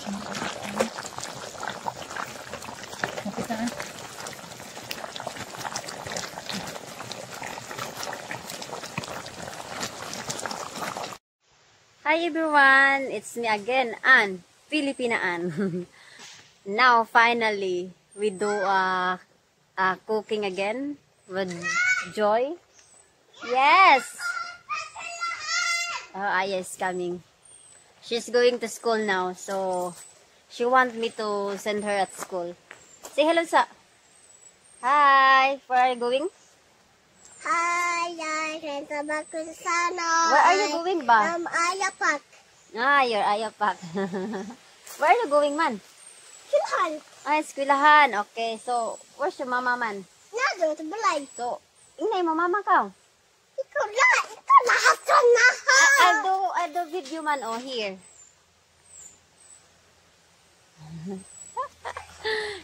Hi everyone, it's me again, Ann, Filipina Ann. Now finally we do cooking again with Joy. Yes. Aya is coming. She's going to school now, so she wants me to send her at school. Say hello sa. Hi, where are you going? Hi, I'm back to Sana. Where are you going ba? Aya Park. You're Aya Park. Where are you going, man? Silhan. Eskwelahan. Okay, so where's your mama, man? Nado, sa balay. So, ingay mo mama ka. Ikaw lahat ka na ha. I'll do video man, here.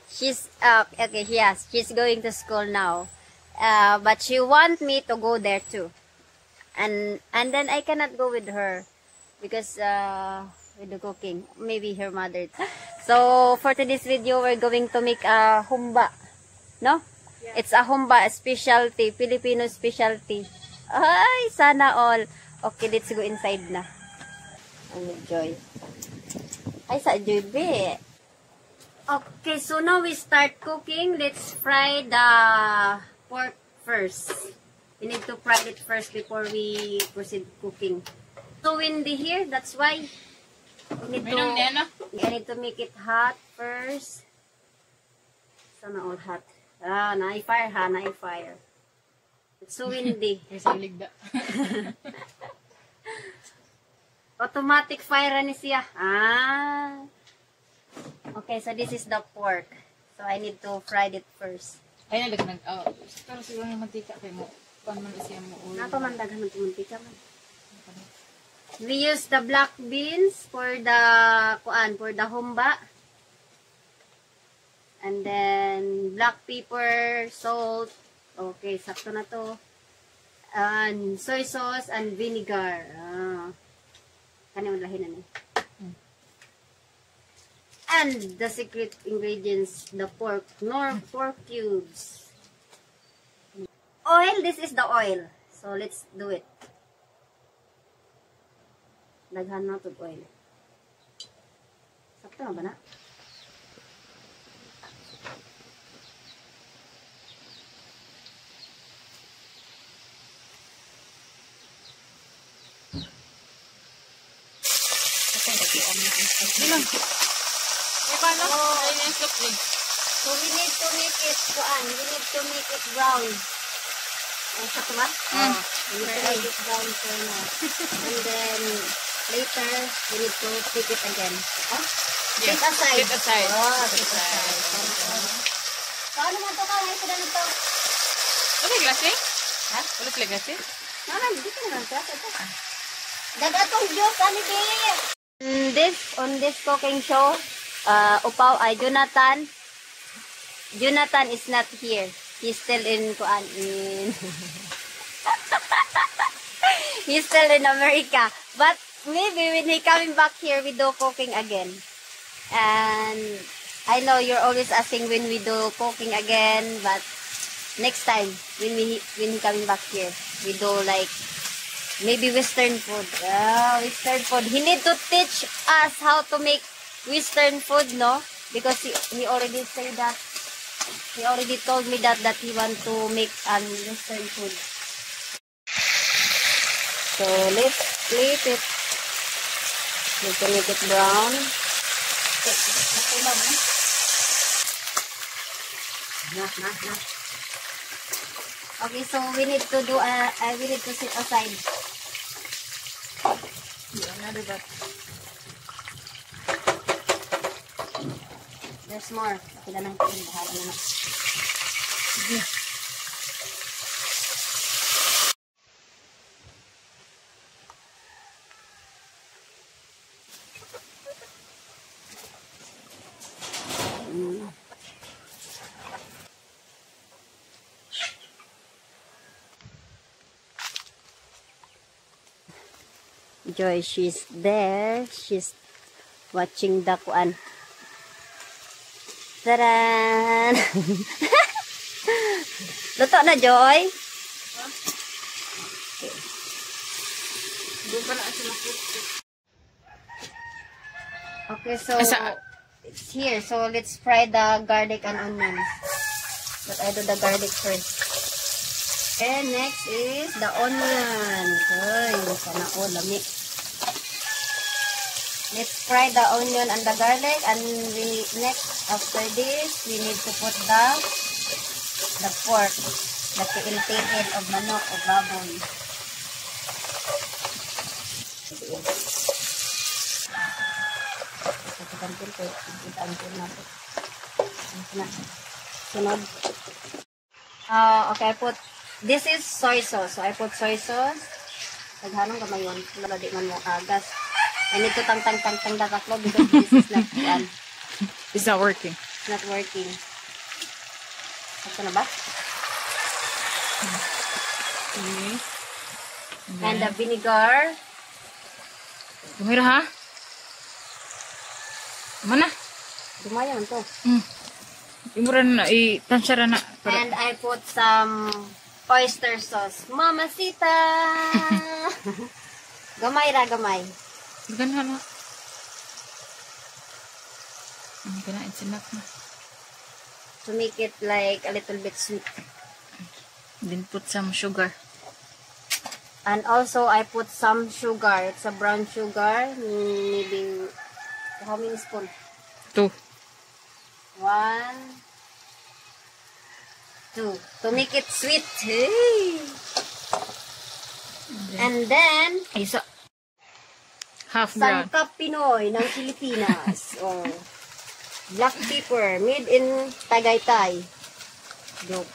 She's, okay, yes, she's going to school now. But she wants me to go there too. And then I cannot go with her because with the cooking, maybe her mother. So for today's video, we're going to make a humba. No? Yeah. It's a humba, a specialty, Filipino specialty. Ay, sana all. Okay, let's go inside na. Ano, Joy? Ay, sa Joy, be. Okay, so now we start cooking. Let's fry the pork first. We need to fry it first before we proceed cooking. So windy here, that's why we need I need to make it hot first. Sana all hot. Na-fire ha, na-fire. It's so windy. Automatic fire ni siya. Okay, so this is the pork. So I need to fry it first. Ay, nalagyan pero siguro yung mantika kayo mo. Paano man siya mo? Napamandaghan ng mantika man. We use the black beans for the humba. And then black pepper, salt. Okay, sakto na to. And soy sauce and vinegar. Kanya lahin na ni. And the secret ingredients, the pork cubes. Oil, this is the oil. So let's do it. Daghan na to oil. Sakto na ba na? So we need to make it brown. Sakto ba? We need to make it brown for now. And then later we need to pick it again. Take aside. Take aside. Take aside. Paano mo ito ka? Ngayon ko na nito. Wala glasi? Ha? Wala sila glasi? Hindi ka naman sa ito. Dagatong joke, ano din? On this cooking show, Upaw ay Jonathan. Jonathan is not here. He's still in he's still in America. But maybe when he coming back here, we do cooking again. And I know you're always asking when we do cooking again, but next time when he coming back here, we do like maybe Western food. Western food. He need to teach us how to make Western food, no? Because he already said that. He already told me that he want to make Western food. So let's flip it. Need to make it brown. Okay, so we need to do we need to sit aside. Another bat. There's more. Kita na natin bahala na. Joy, she's there. She's watching the kuan. Taran! Luto na, Joy? Doon pala sila po. Okay, so Asa? it's here. So let's fry the garlic and onions. But I do the garlic first. And next is the onion. Ay, sana all lami. Let's fry the onion and the garlic, and next after this we need to put the pork, the tilted of manok o baboy. Sunod. Okay, I put, this is soy sauce. So I put soy sauce. Naghanong gamay yun. Wala di man mo agas. I need to tang the tatlo because this is not one. It's not working. It's not working. Ito na ba? Okay. And the vinegar. Gumira ha? Mana? Dumayan to. Imura na, itansara na. And I put some oyster sauce. Mamacita! Gamay ra, gamay. Ganhan na. Ganhan, it's enough na. To make it like a little bit sweet. Then put some sugar. And also, I put some sugar. It's a brown sugar. Maybe, how many spoons? 2. 1, 2. To make it sweet. Hey. And then, Isa. Half brown. Sangkap Pinoy ng Pilipinas. Oh. Black pepper, made in Tagaytay. Joke.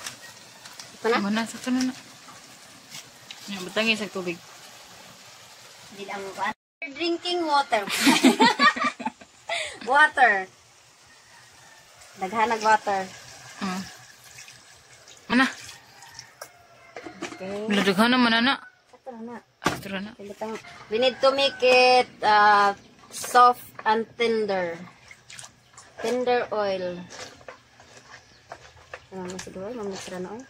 Ito na? Mana, sakto na na. Yan, batangin sa tubig. Hindi lang ba? Drinking water. Water. Naghanag water. Mana? Okay. Ladaghan naman na. Ito na. Ito na. We need to make it soft and tender. Tender oil. Siguro, mamix na oil.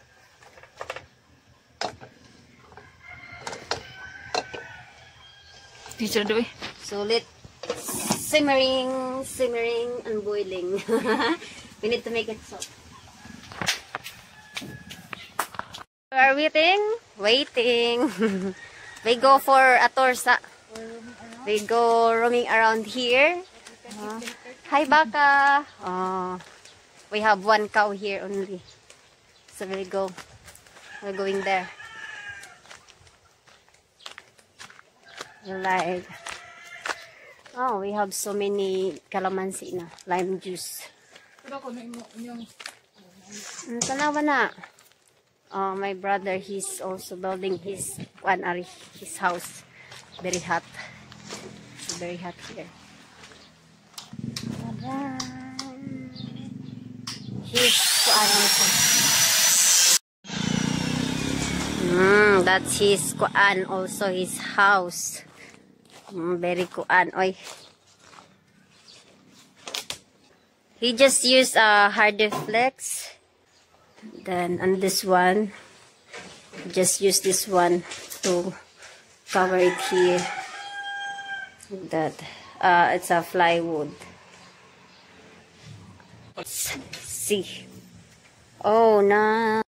Teacher do eh. So let simmering and boiling. We need to make it soft. We are waiting. We go for a torsa. We go roaming around here. Hi, Baka. We have one cow here only. So we'll go. We're going there. Like, oh, we have so many calamansi na. Lime juice. Tanawa na. Oh, my brother, he's also building his house. Very hot. It's very hot here. That's his kuan, also his house. Very kuan, oy. He just used a Hardiflex. Then and this one, just use this one to cover it here. That it's a plywood. Let's see. Oh no.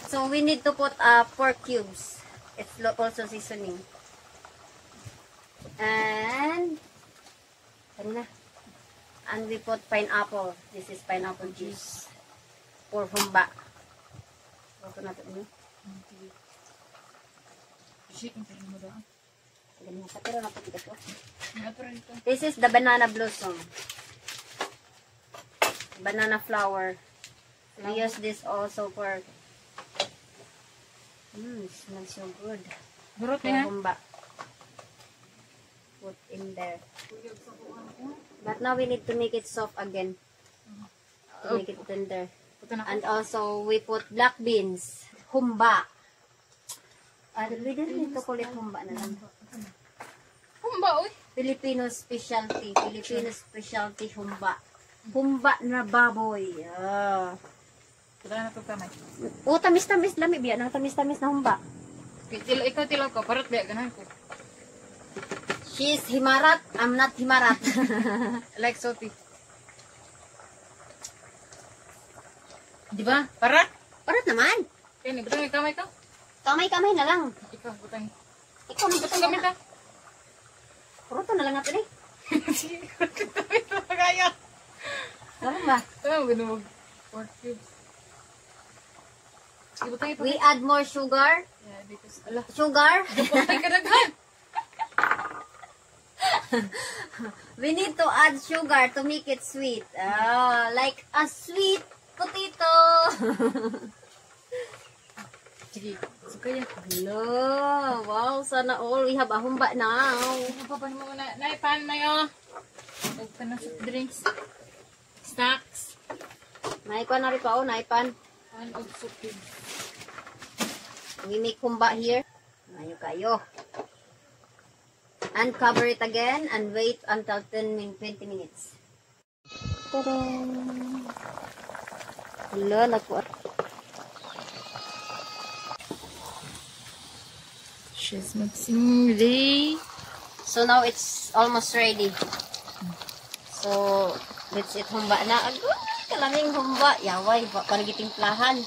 So we need to put pork cubes. It's also seasoning. And we put pineapple. This is pineapple juice. Or humba. This is the banana blossom. Banana flower. We use this also for... it smells so good. For humba. Put in there. But now we need to make it soft again. To make it tender. And also we put black beans. Humba. We didn't need to call it humba na lang. humba, uy. Filipino specialty. Filipino specialty humba. Humba na baboy. Kailangan na ito kamay. Oh, tamis-tamis. Lami biya ng tamis-tamis na humba. Ikaw tilaw ko, parang biya ganahan ko. She's himarat. I'm not himarat. Like Sophie. Di ba? Parat? Parat naman. Kaya ni, butang kamay ka? Kamay-kamay na lang. Ikaw, butang. Ikaw na Butang gamit ka? Puruto na lang natin eh. Sige, gamit mo kaya. Ano ba? Ano, ginuwag. 4 cubes. Sige, butang ito. We add more sugar. Yeah, because, ala. Sugar. Butang ka daghan. We need to add sugar to make it sweet. Like a sweet potato. Sige, kaya. Hello. Wow, sana all. We have a humba now. Papan mo muna. Naipan na yun. Naipan na soft drinks. Snacks. Naipan na rin pa. Naipan. Pan of soft drinks. We make humba here. Ngayon kayo. And cover it again and wait until 20 minutes. Tada! Hello, nagpuat. She's mixing the... So now it's almost ready. So, let's eat humba na. Agay, kalaming humba. Yaway, panagiting plahan.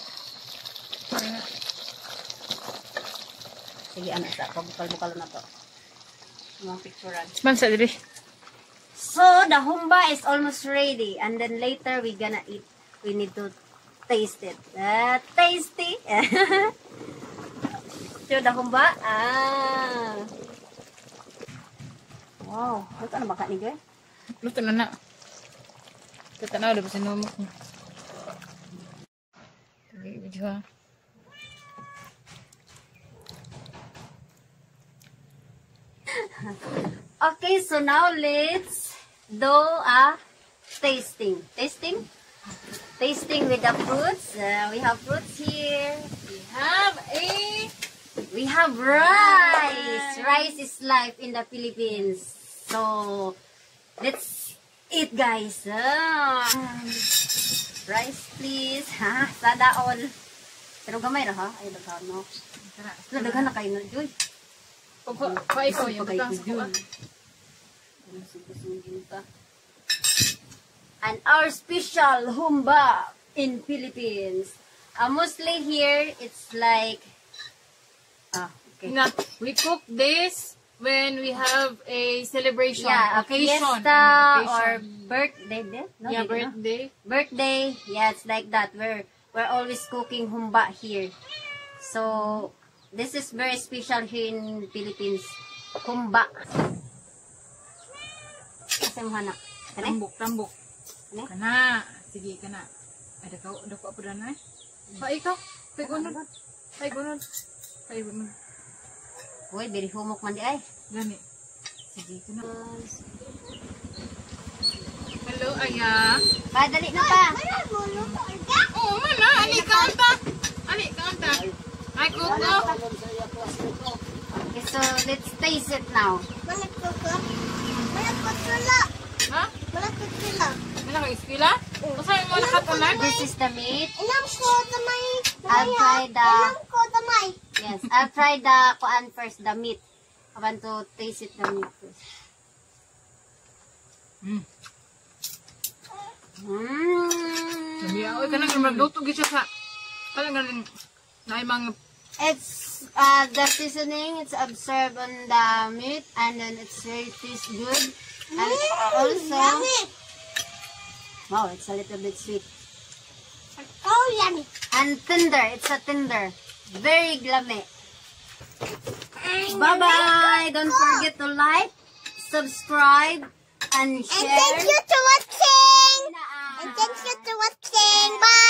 Sige, anak sa pagkal-bukal na to. Mga picturean. Mansa, dili. So, the humba is almost ready. And then later, we gonna eat. We need to taste it. Tasty! So, the humba. Wow. Ito na baka ni girl? Luto na na. Luto na, dapat sinumok mo. Okay, video ha. Okay, so now let's do a tasting. Tasting? Tasting with the fruits. We have fruits here. We have rice. Rice is life in the Philippines. So, let's eat, guys. Rice, please. Ha? Sada all. Pero gamay na, ha? Ay, daghan, no? Daghan na kayo, no? Joy. Pa ikaw yung butang sa kuha. And our special humba in Philippines. Mostly here, it's like... okay. Na, we cook this when we have a celebration. Yeah, occasion. fiesta or birthday. No, Yeah, no. birthday. Birthday. Yeah, it's like that. We're always cooking humba here. So, this is very special here in Philippines. Humba. Kasi mo hanak. Tambok, tambok. Ano? Kana. Sige, kana. Ay, dako ako na eh. Pa ikaw. Paigunod. Paigunod. Paigunod. Uy, very humok man di ay. Gani. Sige, kana. Hello, Aya. Dali na pa. Oo, mana. Ani, kaunta. Ani, kaunta. Ay, kuko. Okay, so let's taste it now. Ha? Mana ka ispila? Kasi mo nakatunan. This is the meat. Ilang ko tamay. I'll try the... Ilang ko tamay. Yes, I'll try the kuan first, the meat. I want to taste it, the meat first. Sabi ako, kanang magluto gisa sa... Parang galing na mga... It's the seasoning. It's observed on the meat, and then it's very tastes good. And also, wow, it's a little bit sweet Oh, yummy. and tender. It's a tender, very glame. Bye bye. Don't forget to like, subscribe, and And share. thank you for watching. And thank you for watching. Bye.